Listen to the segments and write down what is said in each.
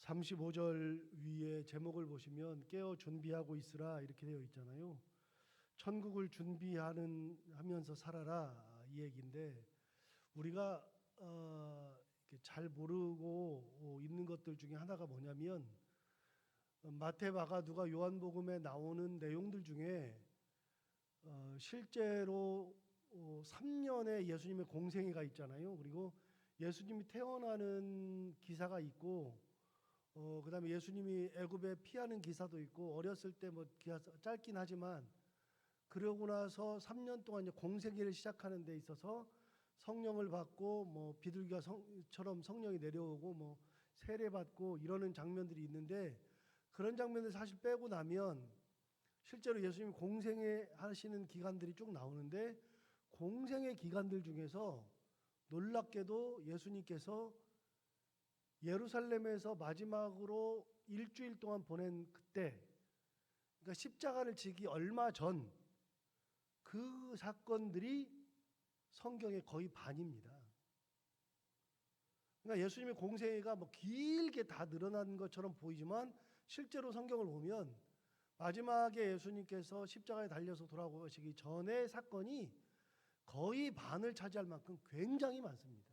35절 위에 제목을 보시면 깨어 준비하고 있으라 이렇게 되어 있잖아요. 천국을 준비하면서 살아라 이 얘기인데 우리가 이렇게 잘 모르고 있는 것들 중에 하나가 뭐냐면 마태, 마가, 누가, 요한복음에 나오는 내용들 중에 실제로 3년의 예수님의 공생애가 있잖아요. 그리고 예수님이 태어나는 기사가 있고 그다음에 예수님이 애굽에 피하는 기사도 있고 어렸을 때 뭐 기사 짧긴 하지만 그러고 나서 3년 동안 이제 공생애를 시작하는 데 있어서 성령을 받고 뭐 비둘기처럼 성령이 내려오고 뭐 세례 받고 이러는 장면들이 있는데 그런 장면들 사실 빼고 나면 실제로 예수님이 공생애 하시는 기간들이 쭉 나오는데 공생애 기간들 중에서 놀랍게도 예수님께서 예루살렘에서 마지막으로 일주일 동안 보낸 그때, 그러니까 십자가를 지기 얼마 전 그 사건들이 성경의 거의 반입니다. 그러니까 예수님의 공생애가 뭐 길게 다 늘어난 것처럼 보이지만 실제로 성경을 보면 마지막에 예수님께서 십자가에 달려서 돌아오시기 전의 사건이 거의 반을 차지할 만큼 굉장히 많습니다.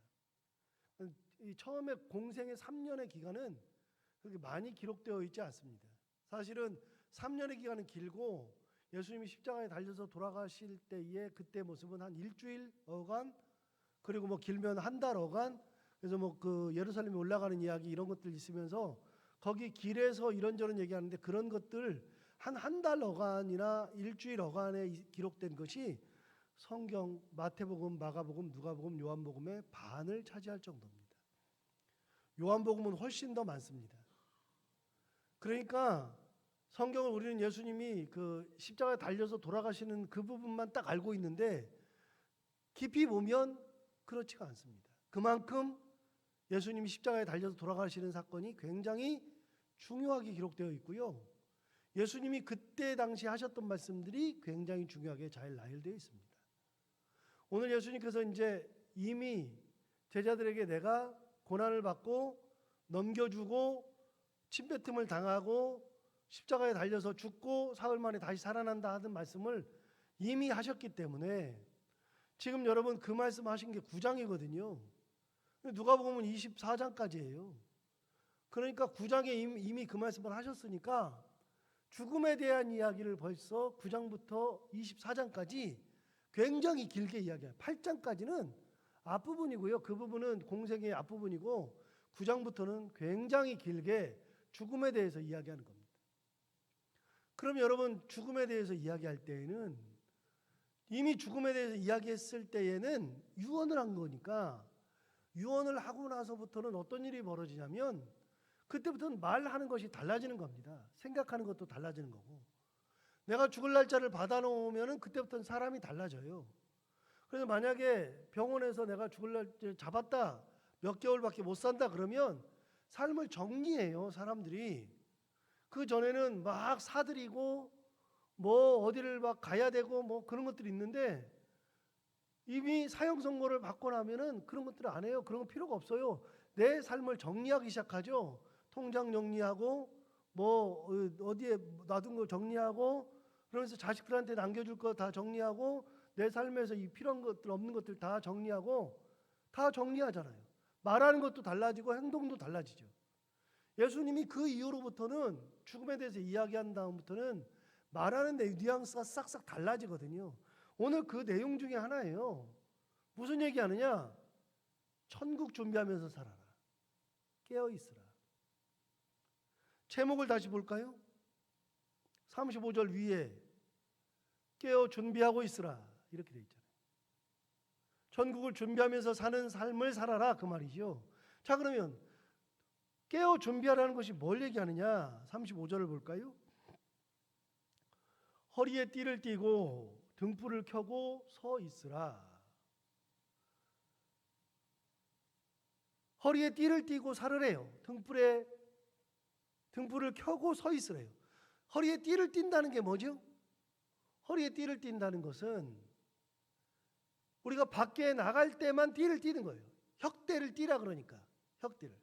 처음에 공생의 3년의 기간은 그렇게 많이 기록되어 있지 않습니다. 사실은 3년의 기간은 길고 예수님이 십자가에 달려서 돌아가실 때의 그때 모습은 한 일주일 어간 그리고 뭐 길면 한 달 어간 그래서 뭐 그 예루살렘에 올라가는 이야기 이런 것들 있으면서 거기 길에서 이런저런 얘기하는데 그런 것들 한 달 어간이나 일주일 어간에 기록된 것이 성경 마태복음, 마가복음, 누가복음, 요한복음의 반을 차지할 정도입니다. 요한복음은 훨씬 더 많습니다. 그러니까 성경을 우리는 예수님이 그 십자가에 달려서 돌아가시는 그 부분만 딱 알고 있는데 깊이 보면 그렇지가 않습니다. 그만큼 예수님이 십자가에 달려서 돌아가시는 사건이 굉장히 중요하게 기록되어 있고요. 예수님이 그때 당시 하셨던 말씀들이 굉장히 중요하게 잘 나열되어 있습니다. 오늘 예수님께서 이제 이미 제자들에게 내가 고난을 받고 넘겨주고 침뱉음을 당하고 십자가에 달려서 죽고 사흘 만에 다시 살아난다 하는 말씀을 이미 하셨기 때문에 지금 여러분 그 말씀하신 게 9장이거든요. 누가복음은 24장까지예요. 그러니까 9장에 이미 그 말씀을 하셨으니까 죽음에 대한 이야기를 벌써 9장부터 24장까지 굉장히 길게 이야기해요. 8장까지는 앞부분이고요. 그 부분은 공생의 앞부분이고 9장부터는 굉장히 길게 죽음에 대해서 이야기하는 겁니다. 그럼 여러분 죽음에 대해서 이야기할 때에는 이미 죽음에 대해서 이야기했을 때에는 유언을 한 거니까 유언을 하고 나서부터는 어떤 일이 벌어지냐면 그때부터는 말하는 것이 달라지는 겁니다. 생각하는 것도 달라지는 거고 내가 죽을 날짜를 받아놓으면 그때부터는 사람이 달라져요. 그래서 만약에 병원에서 내가 죽을 날짜 잡았다 몇 개월밖에 못 산다 그러면 삶을 정리해요. 사람들이. 그 전에는 막 사들이고 뭐 어디를 막 가야 되고 뭐 그런 것들이 있는데 이미 사형 선고를 받고 나면은 그런 것들을 안 해요. 그런 거 필요가 없어요. 내 삶을 정리하기 시작하죠. 통장 정리하고 뭐 어디에 놔둔 거 정리하고 그러면서 자식들한테 남겨줄 거 다 정리하고 내 삶에서 이 필요한 것들 없는 것들 다 정리하고 다 정리하잖아요. 말하는 것도 달라지고 행동도 달라지죠. 예수님이 그 이후로부터는 죽음에 대해서 이야기한 다음부터는 말하는 내 뉘앙스가 싹싹 달라지거든요. 오늘 그 내용 중에 하나예요. 무슨 얘기하느냐? 천국 준비하면서 살아라. 깨어 있으라. 제목을 다시 볼까요? 35절 위에 깨어 준비하고 있으라 이렇게 돼 있잖아요. 천국을 준비하면서 사는 삶을 살아라 그 말이죠. 자 그러면 깨어 준비하라는 것이 뭘 얘기하느냐? 35절을 볼까요? 허리에 띠를 띠고 등불을 켜고 서 있으라. 허리에 띠를 띠고 살으래요. 등불을 켜고 서 있으래요. 허리에 띠를 띈다는 게 뭐죠? 허리에 띠를 띈다는 것은 우리가 밖에 나갈 때만 띠를 띠는 거예요. 혁대를 띠라 그러니까 혁대를.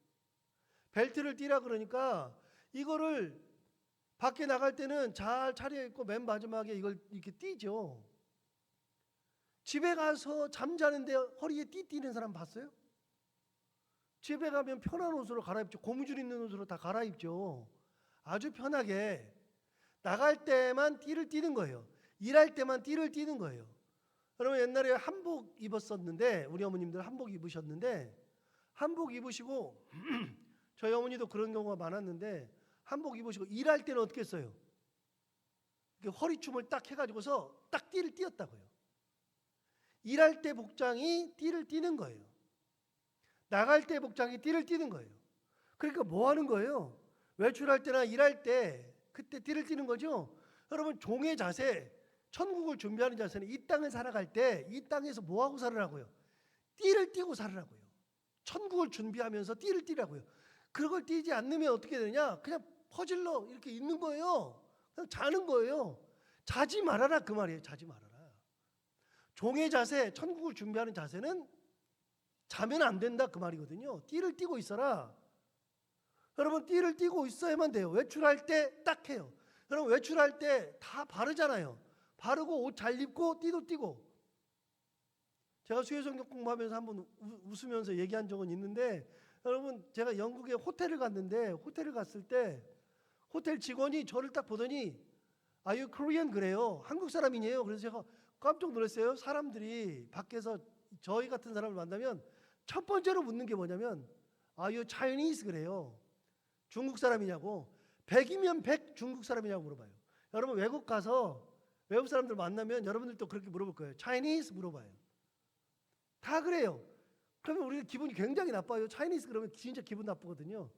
벨트를 띠라 그러니까 이거를 밖에 나갈 때는 잘 차려입고 맨 마지막에 이걸 이렇게 띠죠. 집에 가서 잠자는데 허리에 띠 띠는 사람 봤어요? 집에 가면 편한 옷으로 갈아입죠. 고무줄 있는 옷으로 다 갈아입죠. 아주 편하게 나갈 때만 띠를 띠는 거예요. 일할 때만 띠를 띠는 거예요. 여러분 옛날에 한복 입었었는데 우리 어머님들 한복 입으셨는데 한복 입으시고 저희 어머니도 그런 경우가 많았는데 한복 입으시고 일할 때는 어떻게 했어요? 허리춤을 딱 해가지고서 딱 띠를 띄었다고요. 일할 때 복장이 띠를 띠는 거예요. 나갈 때 복장이 띠를 띠는 거예요. 그러니까 뭐 하는 거예요? 외출할 때나 일할 때 그때 띠를 띠는 거죠. 여러분 종의 자세, 천국을 준비하는 자세는 이 땅을 살아갈 때 이 땅에서 뭐 하고 살으라고요? 띠를 띠고 살으라고요. 천국을 준비하면서 띠를 띠라고요. 그걸 띠지 않으면 어떻게 되냐? 그냥 퍼질러 이렇게 있는 거예요. 그냥 자는 거예요. 자지 말아라 그 말이에요. 자지 말아라. 종의 자세, 천국을 준비하는 자세는 자면 안 된다 그 말이거든요. 띠를 띠고 있어라. 여러분 띠를 띠고 있어야만 돼요. 외출할 때 딱 해요. 여러분 외출할 때 다 바르잖아요. 바르고 옷 잘 입고 띠도 띠고. 제가 수요성경 공부하면서 한번 웃으면서 얘기한 적은 있는데 여러분 제가 영국에 호텔을 갔는데 호텔을 갔을 때 호텔 직원이 저를 딱 보더니 Are you Korean? 그래요. 한국 사람이에요. 그래서 제가 깜짝 놀랐어요. 사람들이 밖에서 저희 같은 사람을 만나면 첫 번째로 묻는 게 뭐냐면 Are you Chinese? 그래요. 중국 사람이냐고. 100이면 100 중국 사람이냐고 물어봐요. 여러분 외국 가서 외국 사람들 만나면 여러분들도 그렇게 물어볼 거예요. Chinese? 물어봐요. 다 그래요. 그러면 우리는 기분이 굉장히 나빠요. Chinese 그러면 진짜 기분 나쁘거든요.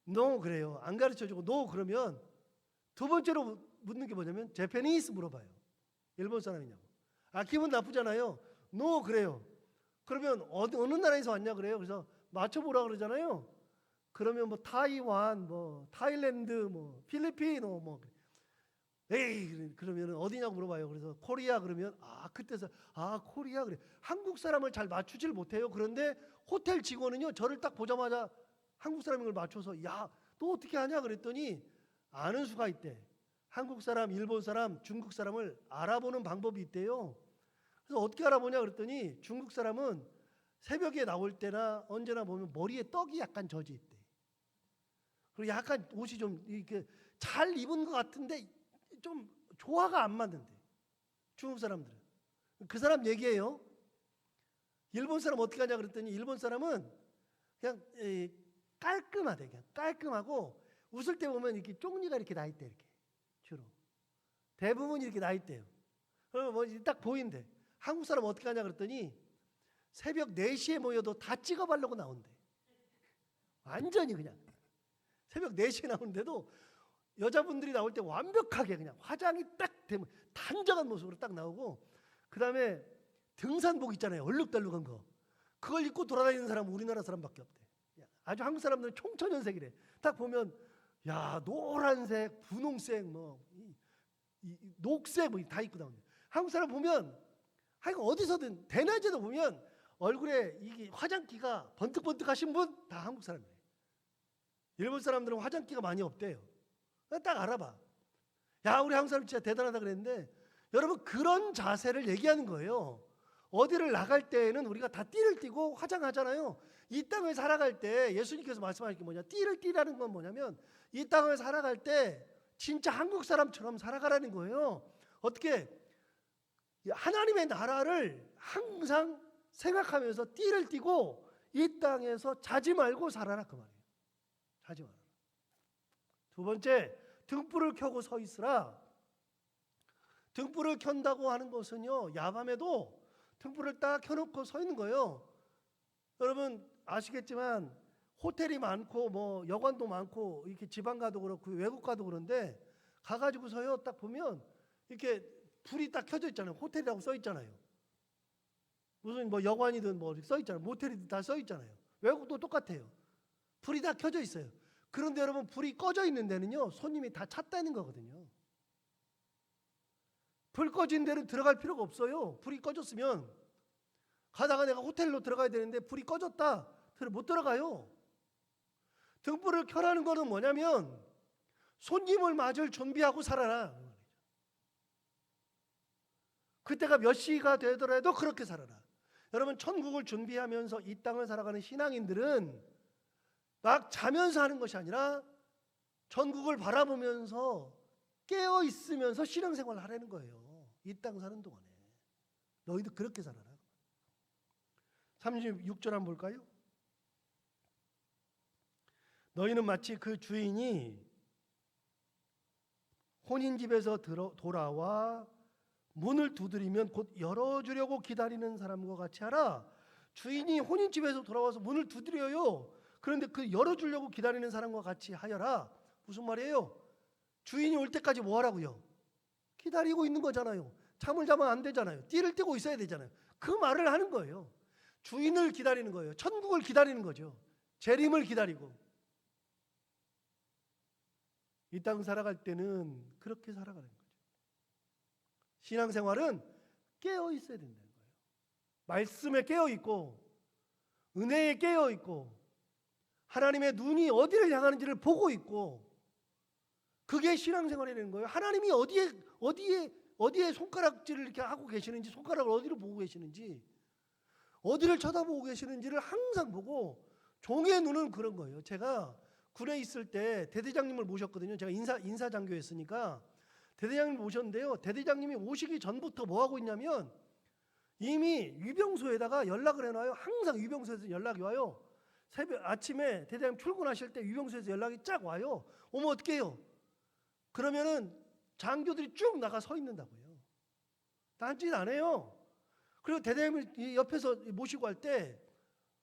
No 그래요. 안 가르쳐주고 No 그러면 두 번째로 묻는 게 뭐냐면 Japanese 물어봐요. 일본 사람이냐고. 아 기분 나쁘잖아요. No 그래요. 그러면 어느 나라에서 왔냐 그래요. 그래서 맞춰보라 그러잖아요. 그러면 뭐 타이완, 뭐 타일랜드, 뭐 필리핀, 뭐 에이 그러면 어디냐고 물어봐요. 그래서 코리아 그러면 아 그때서 아 코리아 그래. 한국 사람을 잘 맞추질 못해요. 그런데 호텔 직원은요 저를 딱 보자마자 한국 사람인 걸 맞춰서 야 너 어떻게 하냐 그랬더니 아는 수가 있대. 한국 사람, 일본 사람, 중국 사람을 알아보는 방법이 있대요. 그래서 어떻게 알아보냐 그랬더니 중국 사람은 새벽에 나올 때나 언제나 보면 머리에 떡이 약간 젖어 있대. 그리고 약간 옷이 좀 이렇게 잘 입은 것 같은데 좀 조화가 안 맞는데 중국 사람들은 그 사람 얘기예요. 일본 사람 어떻게 하냐 그랬더니 일본 사람은 그냥 깔끔하대. 그냥 깔끔하고 웃을 때 보면 이렇게 쪽니가 이렇게 나 있대. 이렇게 주로 대부분 이렇게 나 있대요. 그러면 뭐 딱 보인대. 한국 사람 어떻게 하냐 그랬더니 새벽 4시에 모여도 다 찍어바르고 나온대. 완전히 그냥 새벽 4시에 나오는데도 여자분들이 나올 때 완벽하게 그냥 화장이 딱 되면 단정한 모습으로 딱 나오고 그 다음에 등산복 있잖아요. 얼룩덜룩한 거. 그걸 입고 돌아다니는 사람은 우리나라 사람밖에 없대. 아주 한국 사람들은 총천연색이래. 딱 보면 야 노란색, 분홍색, 뭐 녹색 뭐 다 입고 나오는데 한국 사람 보면 하여간 어디서든 대낮에도 보면 얼굴에 이게 화장기가 번뜩번뜩하신 분 다 한국 사람이에요. 일본 사람들은 화장기가 많이 없대요. 딱 알아봐. 야 우리 한국 사람 진짜 대단하다 그랬는데 여러분 그런 자세를 얘기하는 거예요. 어디를 나갈 때에는 우리가 다 띠를 띠고 화장하잖아요. 이 땅을 살아갈 때 예수님께서 말씀하신 게 뭐냐? 띠를 띠라는 건 뭐냐면 이 땅을 살아갈 때 진짜 한국 사람처럼 살아가라는 거예요. 어떻게? 하나님의 나라를 항상 생각하면서 띠를 띠고 이 땅에서 자지 말고 살아라 그 말이에요. 자지 말아라. 두 번째, 등불을 켜고 서 있으라. 등불을 켠다고 하는 것은요, 야밤에도 등불을 딱 켜놓고 서 있는 거예요. 여러분 아시겠지만 호텔이 많고 뭐 여관도 많고 이렇게 지방 가도 그렇고 외국 가도 그런데 가가지고서요 딱 보면 이렇게 불이 딱 켜져 있잖아요. 호텔이라고 써 있잖아요. 무슨 뭐 여관이든 뭐 써 있잖아요. 모텔이든 다 써 있잖아요. 외국도 똑같아요. 불이 다 켜져 있어요. 그런데 여러분 불이 꺼져 있는 데는요 손님이 다 찼다는 거거든요. 불 꺼진 데는 들어갈 필요가 없어요. 불이 꺼졌으면 가다가 내가 호텔로 들어가야 되는데 불이 꺼졌다. 못 들어가요. 등불을 켜라는 것은 뭐냐면 손님을 맞을 준비하고 살아라. 그때가 몇 시가 되더라도 그렇게 살아라. 여러분, 천국을 준비하면서 이 땅을 살아가는 신앙인들은 막 자면서 하는 것이 아니라 천국을 바라보면서 깨어 있으면서 신앙생활을 하라는 거예요. 이 땅 사는 동안에 너희도 그렇게 살아라. 36절 한번 볼까요? 너희는 마치 그 주인이 혼인집에서 돌아와 문을 두드리면 곧 열어주려고 기다리는 사람과 같이 하라. 주인이 혼인집에서 돌아와서 문을 두드려요. 그런데 그 열어주려고 기다리는 사람과 같이 하여라. 무슨 말이에요? 주인이 올 때까지 뭐 하라고요? 기다리고 있는 거잖아요. 잠을 자면 안 되잖아요. 띠를 떼고 있어야 되잖아요. 그 말을 하는 거예요. 주인을 기다리는 거예요. 천국을 기다리는 거죠. 재림을 기다리고. 이 땅 살아갈 때는 그렇게 살아가는 거죠. 신앙생활은 깨어 있어야 된다는 거예요. 말씀에 깨어 있고 은혜에 깨어 있고 하나님의 눈이 어디를 향하는지를 보고 있고, 그게 신앙생활이라는 거예요. 하나님이 어디에 손가락질을 이렇게 하고 계시는지, 손가락을 어디로 보고 계시는지, 어디를 쳐다보고 계시는지를 항상 보고, 종의 눈은 그런 거예요. 제가 군에 있을 때 대대장님을 모셨거든요. 제가 인사장교였으니까 대대장님을 모셨는데요. 대대장님이 오시기 전부터 뭐 하고 있냐면 이미 위병소에다가 연락을 해놔요. 항상 위병소에서 연락이 와요. 새벽 아침에 대대장님 출근하실 때 위병소에서 연락이 쫙 와요. 어머 어떻게 해요? 그러면은 장교들이 쭉 나가 서 있는다고요. 딴짓 안 해요. 그리고 대대장님을 옆에서 모시고 할 때,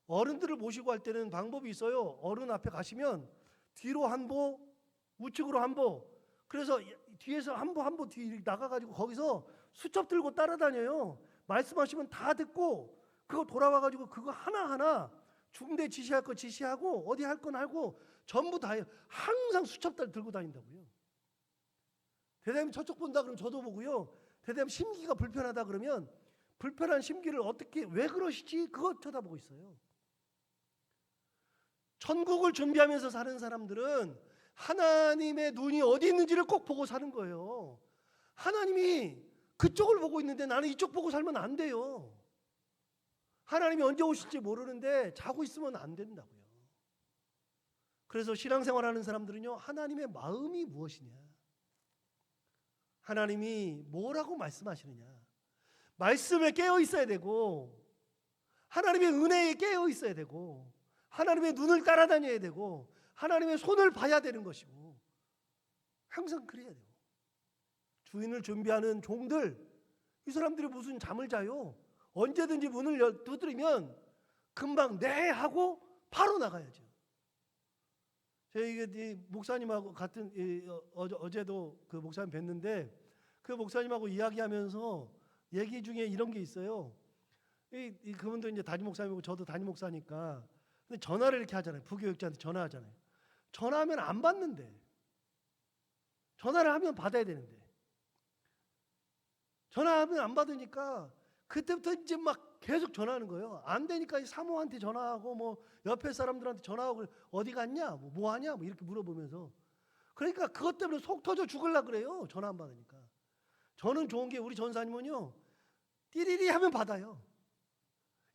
어른들을 모시고 할 때는 방법이 있어요. 어른 앞에 가시면 뒤로 한 보, 우측으로 한 보, 그래서 뒤에서 한 보 뒤 나가가지고 거기서 수첩 들고 따라다녀요. 말씀하시면 다 듣고 그거 돌아와가지고 그거 하나하나 중대 지시할 거 지시하고 어디 할 건 하고 전부 다 해요. 항상 수첩 들고 다닌다고요. 대대장님 저쪽 본다 그러면 저도 보고요. 대대장님 심기가 불편하다 그러면 불편한 심기를 어떻게 왜 그러시지? 그거 쳐다보고 있어요. 천국을 준비하면서 사는 사람들은 하나님의 눈이 어디 있는지를 꼭 보고 사는 거예요. 하나님이 그쪽을 보고 있는데 나는 이쪽 보고 살면 안 돼요. 하나님이 언제 오실지 모르는데 자고 있으면 안 된다고요. 그래서 신앙생활하는 사람들은요, 하나님의 마음이 무엇이냐, 하나님이 뭐라고 말씀하시느냐, 말씀에 깨어 있어야 되고 하나님의 은혜에 깨어 있어야 되고 하나님의 눈을 따라다녀야 되고 하나님의 손을 봐야 되는 것이고, 항상 그래야 돼요. 주인을 준비하는 종들, 이 사람들이 무슨 잠을 자요? 언제든지 문을 두드리면 금방 네 하고 바로 나가야죠. 저희 목사님하고 같은 어제도 그 목사님 뵀는데 그 목사님하고 이야기하면서 얘기 중에 이런 게 있어요. 그분도 이제 담임 목사님이고 저도 담임 목사니까, 근데 전화를 이렇게 하잖아요. 부교육자한테 전화하잖아요. 전화하면 안 받는데, 전화를 하면 받아야 되는데 전화하면 안 받으니까 그때부터 이제 막 계속 전화하는 거예요. 안 되니까 사모한테 전화하고 뭐 옆에 사람들한테 전화하고 어디 갔냐, 뭐 하냐, 뭐 이렇게 물어보면서, 그러니까 그것 때문에 속 터져 죽으려고 그래요. 전화 안 받으니까. 저는 좋은 게 우리 전사님은요, 띠리리 하면 받아요.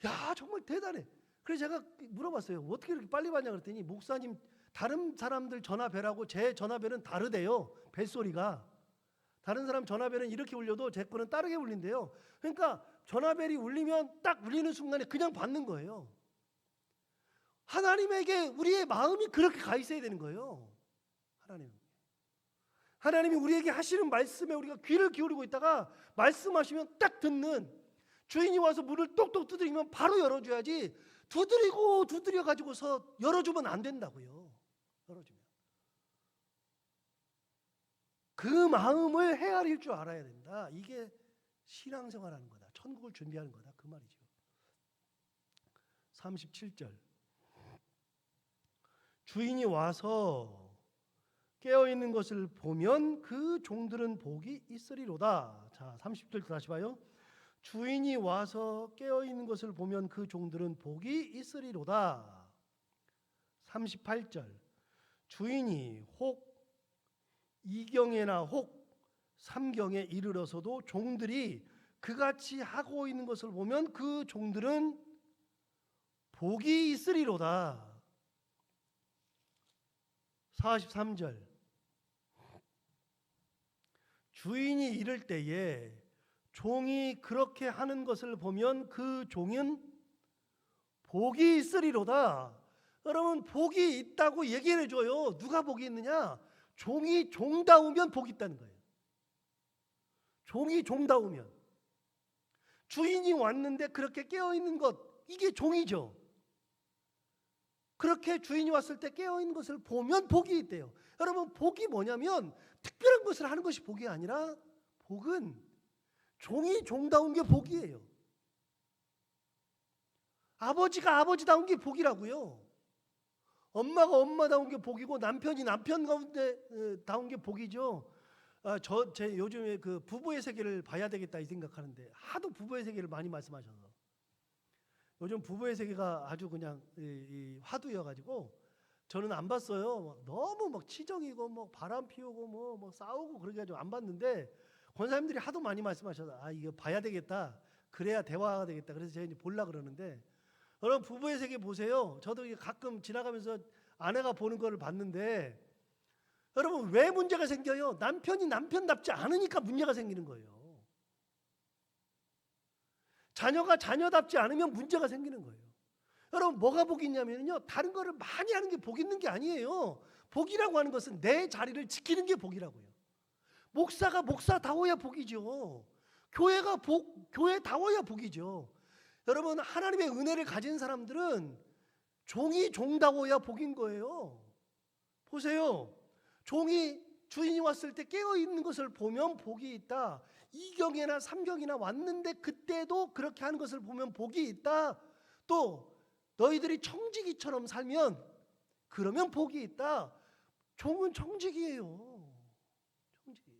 야, 정말 대단해. 그래서 제가 물어봤어요. 어떻게 이렇게 빨리 받냐 그랬더니 목사님 다른 사람들 전화벨하고 제 전화벨은 다르대요. 벨소리가. 다른 사람 전화벨은 이렇게 울려도 제 거는 다르게 울린대요. 그러니까 전화벨이 울리면 딱 울리는 순간에 그냥 받는 거예요. 하나님에게 우리의 마음이 그렇게 가 있어야 되는 거예요. 하나님이 우리에게 하시는 말씀에 우리가 귀를 기울이고 있다가 말씀하시면 딱 듣는, 주인이 와서 문을 똑똑 두드리면 바로 열어줘야지 두드려 가지고서 열어주면 안 된다고요. 열어주면 그 마음을 헤아릴 줄 알아야 된다. 이게 신앙생활하는 거다. 천국을 준비하는 거다. 그 말이죠. 37절. 주인이 와서 깨어있는 것을 보면 그 종들은 복이 있으리로다. 자, 30절 다시 봐요. 주인이 와서 깨어있는 것을 보면 그 종들은 복이 있으리로다. 38절. 주인이 혹 이경에나 혹 삼경에 이르러서도 종들이 그같이 하고 있는 것을 보면 그 종들은 복이 있으리로다. 43절 주인이 이를 때에 종이 그렇게 하는 것을 보면 그 종은 복이 있으리로다. 여러분, 복이 있다고 얘기를 해줘요. 누가 복이 있느냐? 종이 종다우면 복이 있다는 거예요. 종이 종다우면. 주인이 왔는데 그렇게 깨어있는 것, 이게 종이죠. 그렇게 주인이 왔을 때 깨어있는 것을 보면 복이 있대요. 여러분, 복이 뭐냐면 특별한 것을 하는 것이 복이 아니라 복은 종이 종다운 게 복이에요. 아버지가 아버지다운 게 복이라고요. 엄마가 엄마다운 게 복이고 남편이 남편 가운데 다운 게 복이죠. 제 요즘에 그 부부의 세계를 봐야 되겠다 이 생각하는데 하도 부부의 세계를 많이 말씀하셔서 요즘 부부의 세계가 아주 그냥 화두여가지고 저는 안 봤어요. 너무 막 치정이고 뭐 바람 피우고 뭐 싸우고 그래가지고 안 봤는데 권사님들이 하도 많이 말씀하셔서 이거 봐야 되겠다. 그래야 대화가 되겠다. 그래서 제가 이제 보려 그러는데 여러분 부부의 세계 보세요. 저도 가끔 지나가면서 아내가 보는 거를 봤는데 여러분 왜 문제가 생겨요? 남편이 남편답지 않으니까 문제가 생기는 거예요. 자녀가 자녀답지 않으면 문제가 생기는 거예요. 여러분 뭐가 복이 있냐면요, 다른 거를 많이 하는 게 복 있는 게 아니에요. 복이라고 하는 것은 내 자리를 지키는 게 복이라고요. 목사가 목사다워야 복이죠. 교회가 교회다워야 복이죠. 여러분 하나님의 은혜를 가진 사람들은 종이 종다워야 복인 거예요. 보세요. 종이 주인이 왔을 때 깨어있는 것을 보면 복이 있다. 2경이나 3경이나 왔는데 그때도 그렇게 하는 것을 보면 복이 있다. 또 너희들이 청지기처럼 살면 그러면 복이 있다. 종은 청지기예요. 청지기.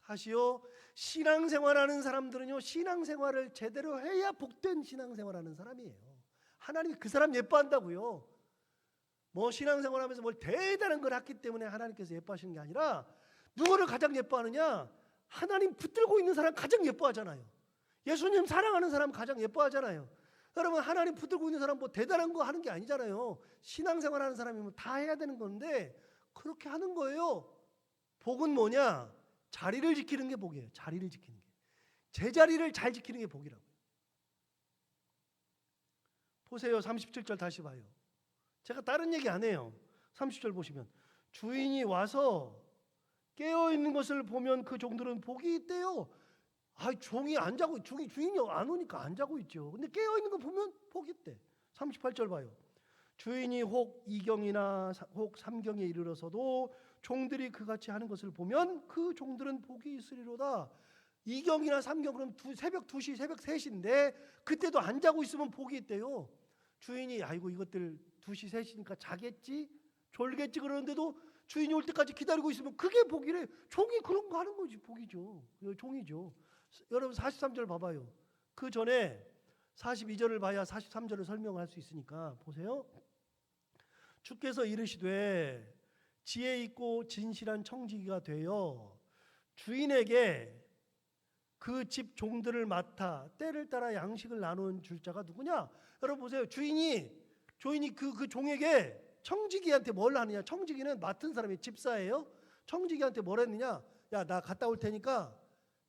다시요. 신앙생활하는 사람들은요, 신앙생활을 제대로 해야 복된 신앙생활하는 사람이에요. 하나님이 그 사람 예뻐한다고요. 뭐 신앙생활하면서 뭘 대단한 걸 했기 때문에 하나님께서 예뻐하시는 게 아니라 누구를 가장 예뻐하느냐? 하나님 붙들고 있는 사람 가장 예뻐하잖아요. 예수님 사랑하는 사람 가장 예뻐하잖아요. 여러분 하나님 붙들고 있는 사람 뭐 대단한 거 하는 게 아니잖아요. 신앙생활하는 사람이면 다 해야 되는 건데 그렇게 하는 거예요. 복은 뭐냐? 자리를 지키는 게 복이에요. 자리를 지키는 게. 제자리를 잘 지키는 게 복이라고요. 보세요. 37절 다시 봐요. 제가 다른 얘기 안 해요. 30절 보시면 주인이 와서 깨어있는 것을 보면 그 종들은 복이 있대요. 종이 안 자고, 주인이 안 오니까 안 자고 있죠. 근데 깨어있는 거 보면 복이 있대. 38절 봐요. 주인이 혹 2경이나 혹 3경에 이르러서도 종들이 그같이 하는 것을 보면 그 종들은 복이 있으리로다. 2경이나 3경 그럼 새벽 2시, 새벽 3시인데 그때도 안 자고 있으면 복이 있대요. 주인이 아이고 이것들 2시, 3시니까 자겠지? 졸겠지 그러는데도 주인이 올 때까지 기다리고 있으면 그게 복이래. 종이 그런 거 하는 거지 복이죠. 종이죠. 여러분 43절 봐봐요. 그 전에 42절을 봐야 43절을 설명할 수 있으니까 보세요. 주께서 이르시되 지혜 있고 진실한 청지기가 되어 주인에게 그 집 종들을 맡아 때를 따라 양식을 나눈 줄 자가 누구냐? 여러분 보세요. 주인이 그 종에게 청지기한테 뭘 하느냐? 청지기는 맡은 사람이 집사예요. 청지기한테 뭘 했느냐? 야, 나 갔다 올 테니까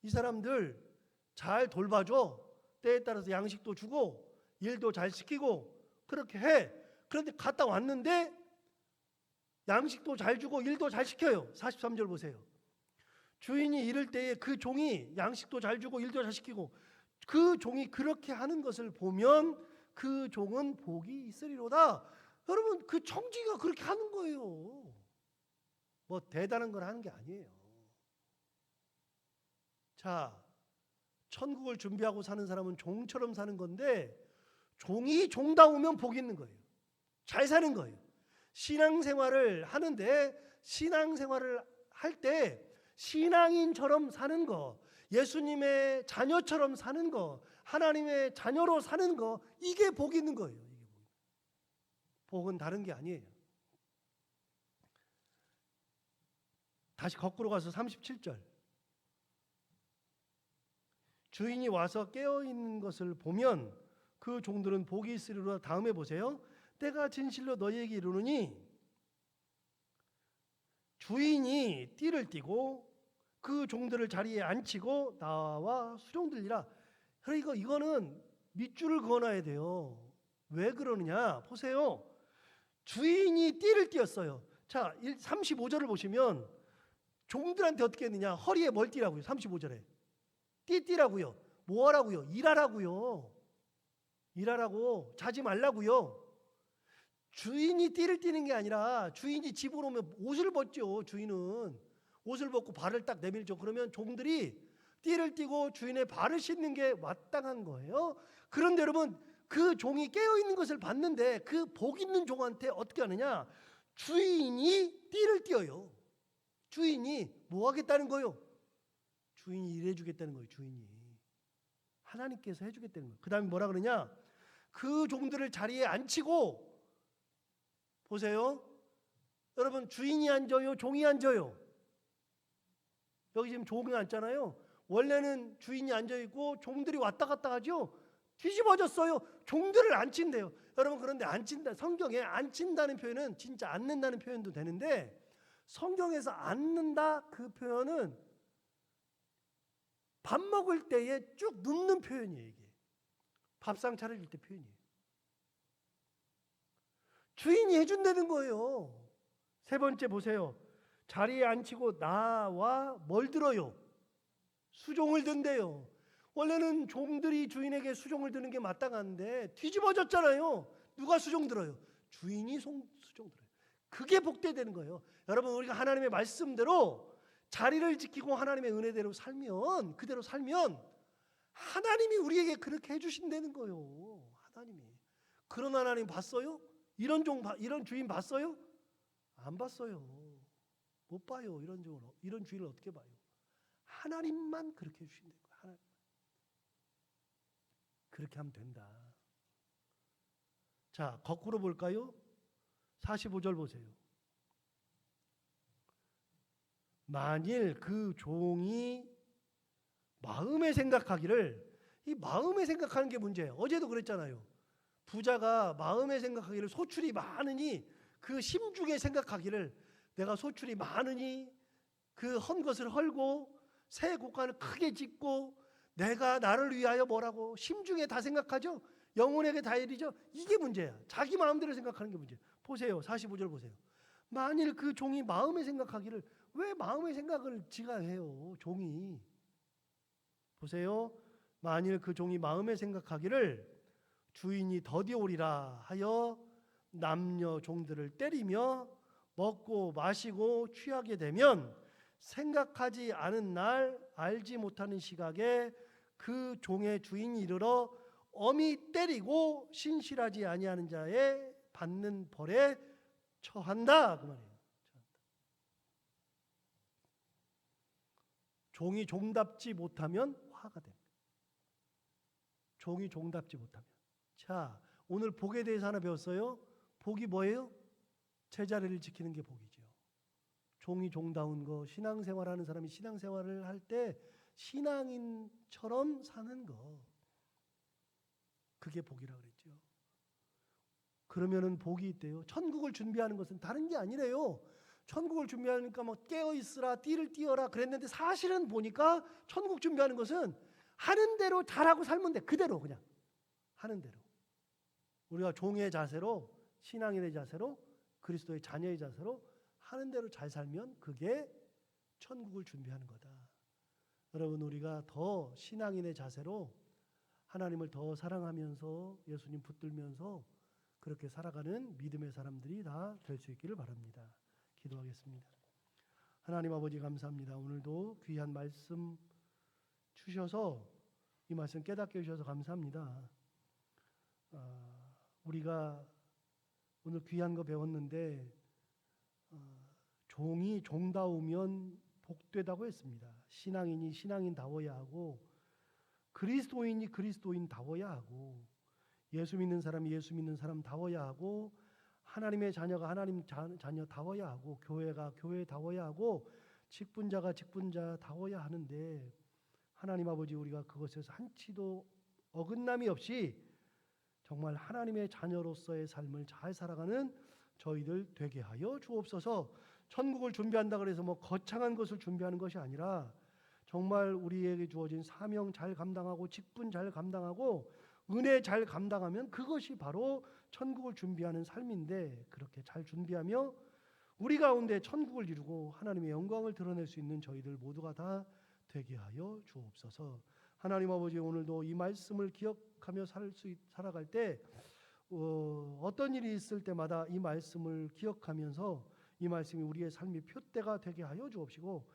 이 사람들 잘 돌봐줘. 때에 따라서 양식도 주고 일도 잘 시키고 그렇게 해. 그런데 갔다 왔는데 양식도 잘 주고 일도 잘 시켜요. 43절 보세요. 주인이 이를 때에 그 종이 양식도 잘 주고 일도 잘 시키고 그 종이 그렇게 하는 것을 보면 그 종은 복이 있으리로다. 여러분 그 청지기가 그렇게 하는 거예요. 뭐 대단한 걸 하는 게 아니에요. 자, 천국을 준비하고 사는 사람은 종처럼 사는 건데 종이 종다우면 복이 있는 거예요. 잘 사는 거예요. 신앙생활을 하는데 신앙생활을 할 때 신앙인처럼 사는 거, 예수님의 자녀처럼 사는 거, 하나님의 자녀로 사는 거, 이게 복이 있는 거예요. 복은 다른 게 아니에요. 다시 거꾸로 가서 37절. 주인이 와서 깨어있는 것을 보면 그 종들은 복이 있으리로다. 다음에 보세요. 때가 진실로 너희에게 이르노니 주인이 띠를 띠고 그 종들을 자리에 앉히고 나와 수종들리라. 그러니까 이거는 밑줄을 그어놔야 돼요. 왜 그러느냐? 보세요. 주인이 띠를 띄었어요. 자, 35절을 보시면 종들한테 어떻게 했느냐? 허리에 뭘 띠라고요? 35절에 띠띠라고요. 뭐 하라고요? 일하라고요. 일하라고. 자지 말라고요. 주인이 띠를 띠는 게 아니라 주인이 집으로 오면 옷을 벗죠. 주인은 옷을 벗고 발을 딱 내밀죠. 그러면 종들이 띠를 띠고 주인의 발을 씻는 게 마땅한 거예요. 그런데 여러분, 그 종이 깨어있는 것을 봤는데 그 복 있는 종한테 어떻게 하느냐? 주인이 띠를 띄어요. 주인이 뭐 하겠다는 거예요? 주인이 일해주겠다는 거예요. 주인이 하나님께서 해주겠다는 거예요. 그 다음에 뭐라 그러냐? 그 종들을 자리에 앉히고, 보세요. 여러분, 주인이 앉아요? 종이 앉아요? 여기 지금 종이 앉잖아요. 원래는 주인이 앉아있고 종들이 왔다 갔다 하죠. 뒤집어졌어요. 종들을 앉힌대요. 여러분, 그런데 앉힌다, 성경에 앉힌다는 표현은 진짜 앉는다는 표현도 되는데, 성경에서 앉는다 그 표현은 밥 먹을 때에 쭉 눕는 표현이에요. 이게 밥상 차려줄 때 표현이에요. 주인이 해준다는 거예요. 세 번째 보세요. 자리에 앉히고 나와 뭘 들어요? 수종을 든대요. 원래는 종들이 주인에게 수종을 드는 게 마땅한데 뒤집어졌잖아요. 누가 수종 들어요? 주인이 수종 들어요. 그게 복되되는 거예요. 여러분, 우리가 하나님의 말씀대로 자리를 지키고 하나님의 은혜대로 살면, 그대로 살면 하나님이 우리에게 그렇게 해주신다는 거예요. 하나님이. 그런 하나님 봤어요? 이런 주인 봤어요? 안 봤어요. 못 봐요. 이런 주인을 어떻게 봐요? 하나님만 그렇게 해주신다는 거예요. 하나님. 그렇게 하면 된다. 자, 거꾸로 볼까요? 45절 보세요. 만일 그 종이 마음에 생각하기를, 이 마음에 생각하는 게 문제예요. 어제도 그랬잖아요. 부자가 마음에 생각하기를 소출이 많으니 그 심중에 생각하기를 내가 소출이 많으니 그 헌 것을 헐고 새 곡간을 크게 짓고 내가 나를 위하여 뭐라고 심중에 다 생각하죠. 영혼에게 다 이르죠. 이게 문제야. 자기 마음대로 생각하는 게 문제야. 보세요. 45절 보세요. 만일 그 종이 마음에 생각하기를, 왜 마음의 생각을 지가 해요? 종이. 보세요. 만일 그 종이 마음에 생각하기를 주인이 더디오리라 하여 남녀 종들을 때리며 먹고 마시고 취하게 되면 생각하지 않은 날 알지 못하는 시각에 그 종의 주인이 이르러 엄히 때리고 신실하지 아니하는 자의 받는 벌에 처한다, 그 말이에요. 종이 종답지 못하면 화가 됩니다. 종이 종답지 못하면. 자, 오늘 복에 대해서 하나 배웠어요. 복이 뭐예요? 제자리를 지키는 게 복이죠. 종이 종다운 거, 신앙생활하는 사람이 신앙생활을 할 때 신앙인처럼 사는 거, 그게 복이라고 그랬죠. 그러면은 복이 있대요. 천국을 준비하는 것은 다른 게 아니래요. 천국을 준비하니까 뭐 깨어 있으라, 띠를 띄어라 그랬는데, 사실은 보니까 천국 준비하는 것은 하는 대로 잘하고 살면 돼. 그대로 그냥 하는 대로. 우리가 종의 자세로, 신앙인의 자세로, 그리스도의 자녀의 자세로 하는 대로 잘 살면 그게 천국을 준비하는 거다. 여러분, 우리가 더 신앙인의 자세로 하나님을 더 사랑하면서 예수님 붙들면서 그렇게 살아가는 믿음의 사람들이 다 될 수 있기를 바랍니다. 기도하겠습니다. 하나님 아버지, 감사합니다. 오늘도 귀한 말씀 주셔서 이 말씀 깨닫게 해주셔서 감사합니다. 우리가 오늘 귀한 거 배웠는데, 종이 종다우면 복되다고 했습니다. 신앙인이 신앙인다워야 하고, 그리스도인이 그리스도인다워야 하고, 예수 믿는 사람이 예수 믿는 사람다워야 하고, 하나님의 자녀가 하나님 자녀다워야 하고, 교회가 교회다워야 하고, 직분자가 직분자다워야 하는데 하나님 아버지 우리가 그것에서 한치도 어긋남이 없이 정말 하나님의 자녀로서의 삶을 잘 살아가는 저희들 되게 하여 주옵소서. 천국을 준비한다 그래서 뭐 거창한 것을 준비하는 것이 아니라 정말 우리에게 주어진 사명 잘 감당하고 직분 잘 감당하고 은혜 잘 감당하면 그것이 바로 천국을 준비하는 삶인데 그렇게 잘 준비하며 우리 가운데 천국을 이루고 하나님의 영광을 드러낼 수 있는 저희들 모두가 다 되게 하여 주옵소서. 하나님 아버지 오늘도 이 말씀을 기억하며 살아갈 때 어떤 일이 있을 때마다 이 말씀을 기억하면서 이 말씀이 우리의 삶의 표대가 되게 하여 주옵시고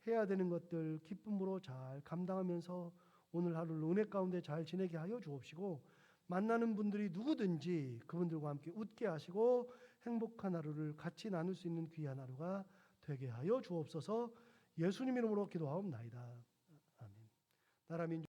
해야 되는 것들 기쁨으로 잘 감당하면서 오늘 하루를 은혜 가운데 잘 지내게 하여 주옵시고 만나는 분들이 누구든지 그분들과 함께 웃게 하시고 행복한 하루를 같이 나눌 수 있는 귀한 하루가 되게 하여 주옵소서. 예수님 이름으로 기도하옵나이다. 아멘. 나라 민족